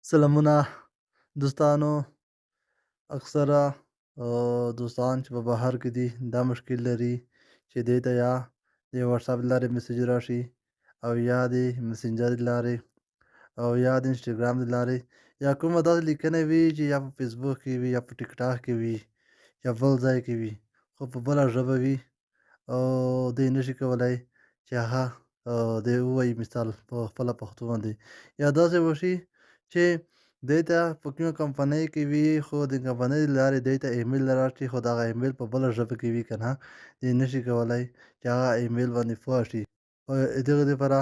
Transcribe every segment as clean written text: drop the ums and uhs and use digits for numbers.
سلامونه دوستانو. اکثره دوستان چې په بهر کې دي دا مشکل لري چې دې ته یا د واتساپ له لارې میسج راشي او یا د مسنجر له لارې او یا د انسټاګرام له لارې یا کومه داسې لیکنه وي چې یا په فیسبوک کې وي یا په ټیک ټاک کې وي یا بل ځای کې وي خو په بله ژبه وي او دی نشي کولی چې هغه دی ووایي مثال په خپله پښتو باندې یا داسې وشي چې دی ته په کومه کمپنۍ کې وي خو د کمپنۍ له لارې دی ته ایمیل راشي خو دغه ایمیل په بله ژبه کې وي که نه دی نشي کولی چې هغه ایمیل باندې پوه شي او دغه دپاره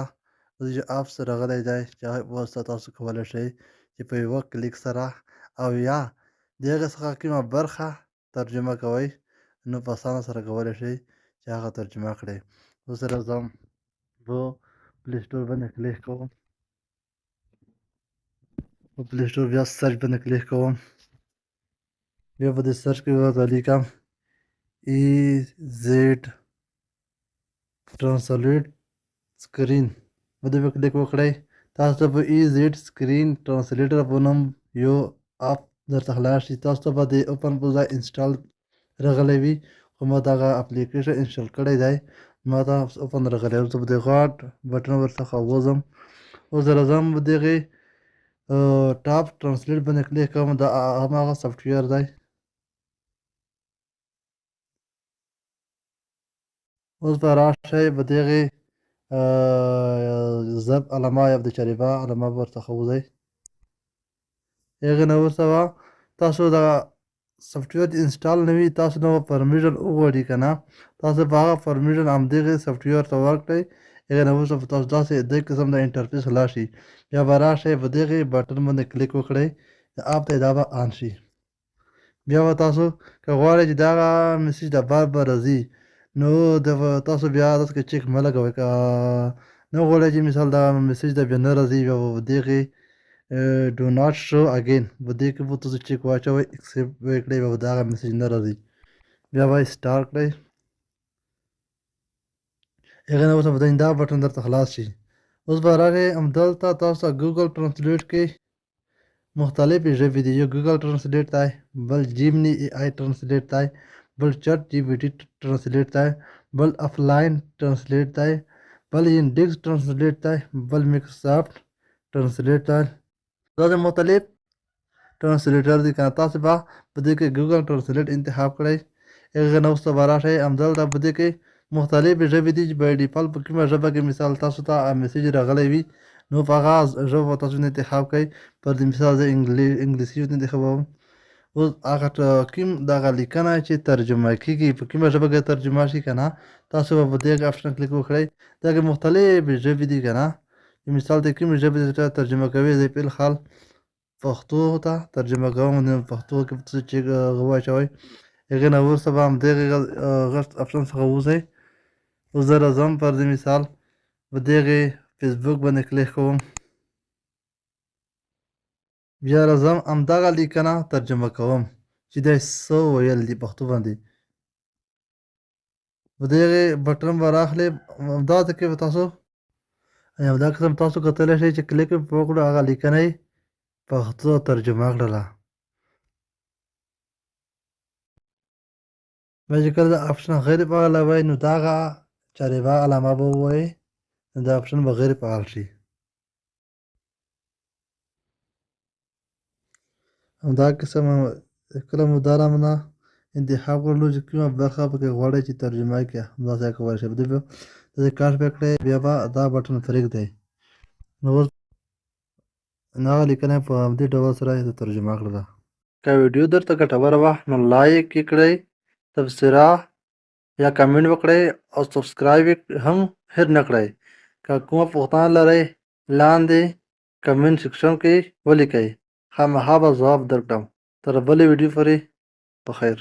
چې اپس راغلی دی چې هغه په واسطه تاسو کولی شئ چې په یوه کلیک سره او یا د هغې څخه کومه برخه ترجمه کوئ نو په اسانه سره کولی شئ چې هغه ترجمه کړئ. اوس راځم په پلی سټور باندې کلیک کوم. په پلی سټور بیا سرچ باندې کلیک کوم. بیا په دې سرچ کې ورته لیکم EZ ترانسلیټ سکرین. په دې کلیک وکړئ. تاسو ته په EZ سکرین ترانسلیټر په نوم یو اپ درته خلاص شي. تاسو ته به د اوپن په ځای انسټال راغلی وي خو ما دغه اپلیکیشن انسټال کړی دی. ما ته اوپن راغلی وروسته په دې غټ بټن ورڅخه وځم. اوس راځم په دغې ټاپ ترانسلیټ باندې کلیک کوم. دا هماغه سافټویر دی. اوس به راشئ په دغې ضرب علامه یا د چریبه علامه به ورڅخه وځئ. هغې نه وروسته به تاسو دغه سافټویر انسټال نه وي تاسو نه به پرمیشن وغواړي که نه تاسو به هغه پرمیشن همدغې سافټویر ته ورکړئ. هغې نه وروسته به تاسو داسې دې قسم د انټرفیس خلاص شي. بیا به راشئ په دغې بټن باندې کلیک وکړئ. د اپ ته دا به آن شي. بیا به تاسو که غواړئ چې دغه میسج د بار بار راځي نو تاسو بیا داسې چیک مه لګوئ. که نه غواړئ چې مثال دغه میسج د بیا نه راځي بیا به دغې ډو ناټ شو اګین په دې کې به تاسو چیک واچوئ اکسپټ به یې کړئ بیا به دغه میسج نه راځي. بیا به یې سټار کړئ. هغې نه وروسته به دا بټن درته خلاص شي. اوس به راغئ همدلته تاسو ته ګوګل ټرانسلیټ کې مختلفې ژبې دي. یو ګوګل ټرانسلیټ دی، بل جیمني AI ټرانسلیټ دی، بل چټ GPT ټرانسلیټ دی، بل افلاین ټرانسلیټ دی، بل اینډیکس ټرانسلیټ دی، بل مایکروسافټ ټرانسلیټ دی. دا د مختلف ټرانسلیټر دي که نه تاسو به په دې کې ګوګل ټرانسلیټ انتخاب کړئ. هغې نه وروسته به راشئ همدلته په دې کې مختلفې ژبې دي چې بای ډیفالټ په کومه ژبه کې مثال تاسو ته میسج راغلی وي نو په هغه ژبه به تاسو انتخاب کړئ. پر دې مثال زه انګلیسي انتخابوم. اوس هغه کوم دغه لیکنه چې ترجمه کېږي په کومه ژبه کې ترجمه شي که نه تاسو به په دغه آپشن کلیک وکړئ. دغه مختلفې ژبې دي که نه مثال د کومې ژبې ته ترجمه کوئ. زه فی الحال پښتو ته ترجمه کوم نو پښتو کې تاسو چیک واچوئ. هغې نه وروسته به همدغې غټ آپشن څخه ووځئ. اوس زه راځم پر دې مثال په دغې فیسبوک باندې کلیک کوم. بیا راځم همدغه لیکنه ترجمه کوم چې دی څه ویل دي پښتو باندې. په دغې بټن به راخلئ همداسې کې به تاسو همدا قسم تاسو کتلی شئ چې کلیک مې وکړو هغه لیکنه یې پښتو ترجمه کړله. بیا چې کله د آپشن غیر فعاله وی نو دغه چریبه علامه به ووایئ نو دا آپشن به غیر فعال شي. همدا قسم کله مو دا رامنه انتخاب کړلو چې کومه برخه پکې غواړئ چې ترجمه یې کړئ همداسې کولی شئ. داسې کاټ به کړئ بیا به دا بټن پرېږدئ نو اوس هغه لیکنه په همدې ډول سره یې ترجمه کړله. که ویډیو درته ګټوره وه نو لایک یې کړئ، تبصره یا کمنټ وکړئ او سبسکرایب هم هېر نه کړئ. که کومه پوښتنه لرئ لاندې کمنټ سیکشن کې ولیکئ، خامخا به ځواب درکړم. تر بلې ویډیو پورې په خیر.